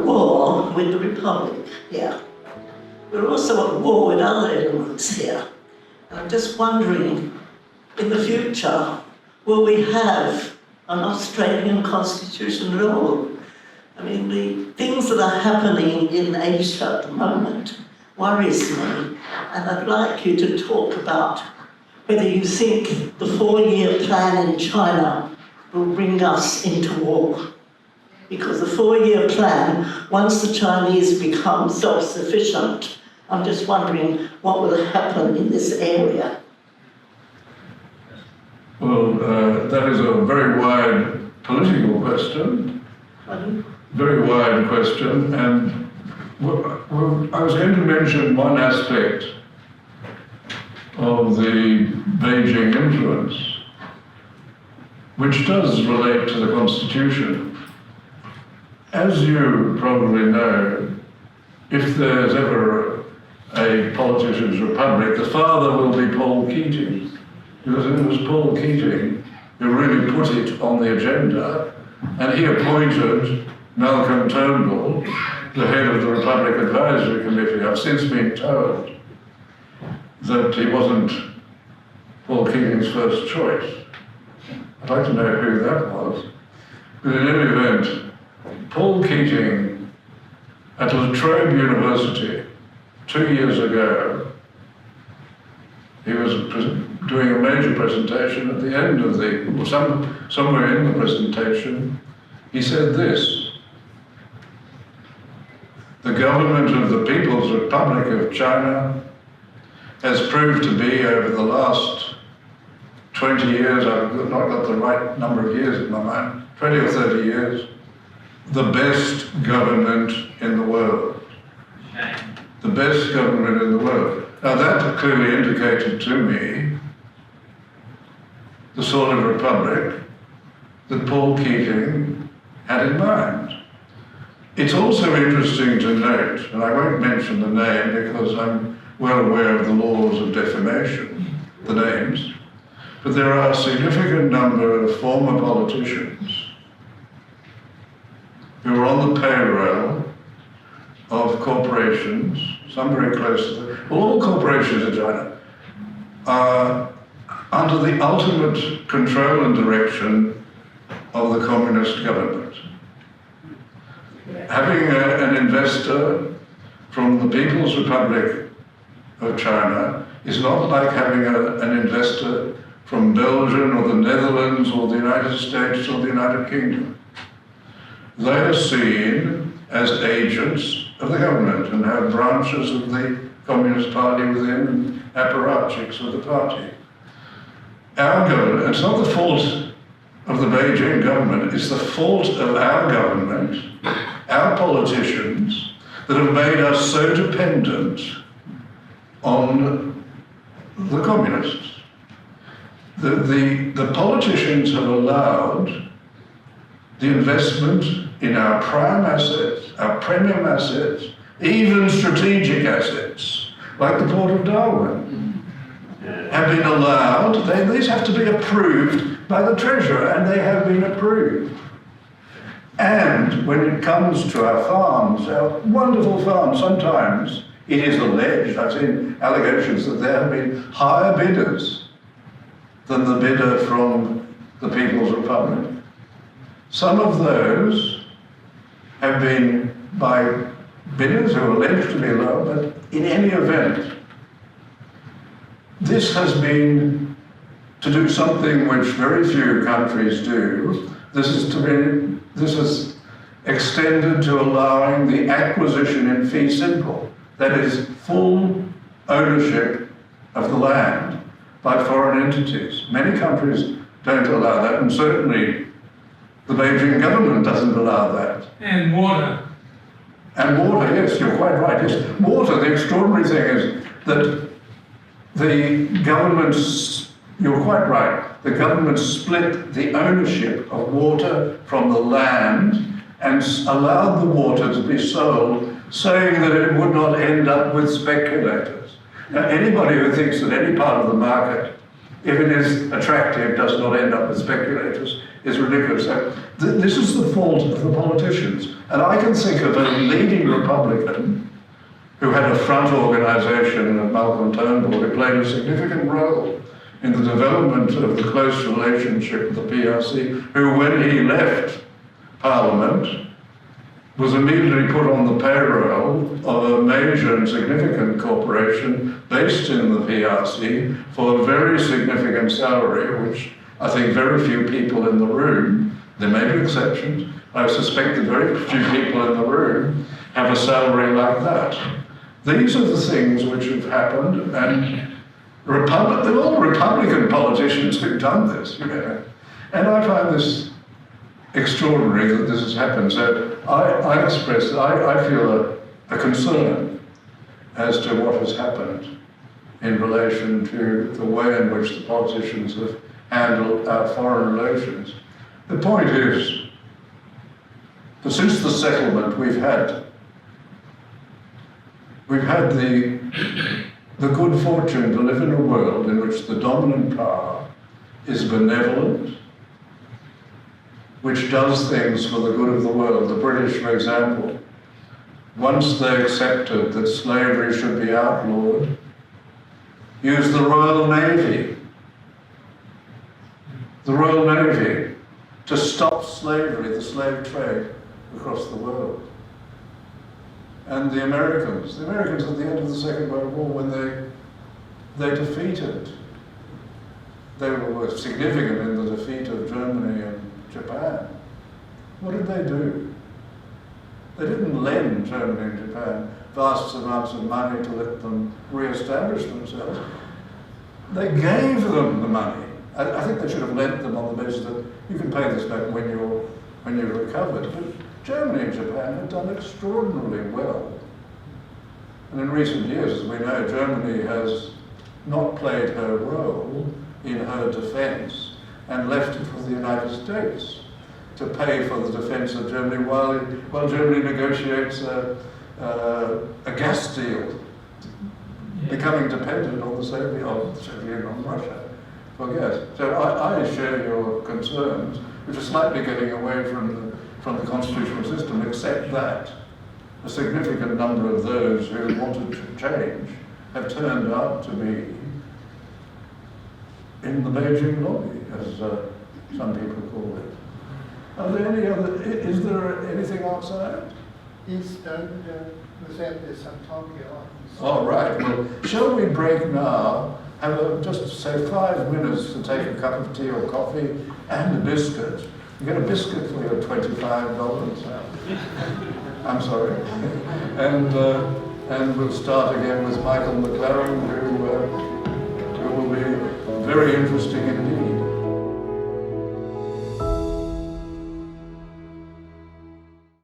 at war with the Republic here. We're also at war with other elements here. And I'm just wondering, in the future, will we have an Australian constitution at all? I mean, the things that are happening in Asia at the moment worries me, and I'd like you to talk about whether you think the 4-year plan in China will bring us into war. Because the 4-year plan, once the Chinese become self-sufficient, I'm just wondering what will happen in this area. Well, that is a very wide political question. Pardon? Very wide question, and I was going to mention one aspect of the Beijing influence, which does relate to the Constitution. As you probably know, if there's ever a politician's republic, the father will be Paul Keating, because it was Paul Keating who really put it on the agenda, and he appointed Malcolm Turnbull, the head of the Republic Advisory Committee. I've since been told that he wasn't Paul Keating's first choice. I'd like to know who that was. But in any event, Paul Keating at La Trobe University 2 years ago, he was doing a major presentation. At the end of somewhere in the presentation, he said this: "The government of the People's Republic of China has proved to be, over the last 20 years, I've not got the right number of years in my mind, 20 or 30 years, the best government in the world." The best government in the world. Now that clearly indicated to me the sort of republic that Paul Keating had in mind. It's also interesting to note, and I won't mention the name because I'm well aware of the laws of defamation, the names, but there are a significant number of former politicians who are on the payroll of corporations, some very close to them. Well, all corporations in China are under the ultimate control and direction of the communist government. Having an investor from the People's Republic of China is not like having an investor from Belgium or the Netherlands or the United States or the United Kingdom. They are seen as agents of the government and have branches of the Communist Party within and apparatchiks of the party. Our government, it's not the fault of the Beijing government, it's the fault of our government, our politicians, that have made us so dependent on the communists. The politicians have allowed the investment in our prime assets, our premium assets, even strategic assets, like the Port of Darwin, have been allowed. These have to be approved by the Treasurer, and they have been approved. And when it comes to our farms, our wonderful farms, sometimes it is alleged, I've seen allegations that there have been higher bidders than the bidder from the People's Republic. Some of those have been by bidders who are alleged to be low, but in any event, this has been to do something which very few countries do. This is extended to allowing the acquisition in fee simple, that is, full ownership of the land by foreign entities. Many countries don't allow that, and certainly the Beijing government doesn't allow that. And water. And water, yes, you're quite right. Yes, water, the extraordinary thing is that the government, you're quite right, the government split the ownership of water from the land and allowed the water to be sold, saying that it would not end up with speculators. Now, anybody who thinks that any part of the market if it is attractive, does not end up with speculators, is ridiculous. So this is the fault of the politicians. And I can think of a leading Republican who had a front organisation at Malcolm Turnbull who played a significant role in the development of the close relationship with the PRC, who, when he left Parliament, was immediately put on the payroll of a major and significant corporation based in the PRC for a very significant salary, which I think very few people in the room, there may be exceptions, I suspect that very few people in the room have a salary like that. These are the things which have happened, and they're all Republican politicians who've done this, you know. And I find this extraordinary that this has happened. So I feel a concern as to what has happened in relation to the way in which the politicians have handled our foreign relations. The point is that since the settlement we've had the good fortune to live in a world in which the dominant power is benevolent, which does things for the good of the world. The British, for example, once they accepted that slavery should be outlawed, used the Royal Navy to stop slavery, the slave trade across the world. And the Americans at the end of the Second World War, when they defeated, they were significant in the defeat of Germany and Japan. What did they do? They didn't lend Germany and Japan vast amounts of money to let them re-establish themselves. They gave them the money. I think they should have lent them on the basis that you can pay this back when you're recovered. But Germany and Japan have done extraordinarily well. And in recent years, as we know, Germany has not played her role in her defence and left it for the United States to pay for the defence of Germany while Germany negotiates a gas deal, becoming dependent on the Soviet Union, on Russia for gas. So I share your concerns, which are slightly getting away from the constitutional system, except that a significant number of those who wanted to change have turned out to be in the Beijing lobby, as some people call it. Are there is there anything outside? He's done was at some time ago. Oh, right. Well, shall we break now? Have just say 5 minutes to take a cup of tea or coffee and a biscuit. You get a biscuit for your $25. I'm sorry. And we'll start again with Michael McLaren, who will be very interesting indeed.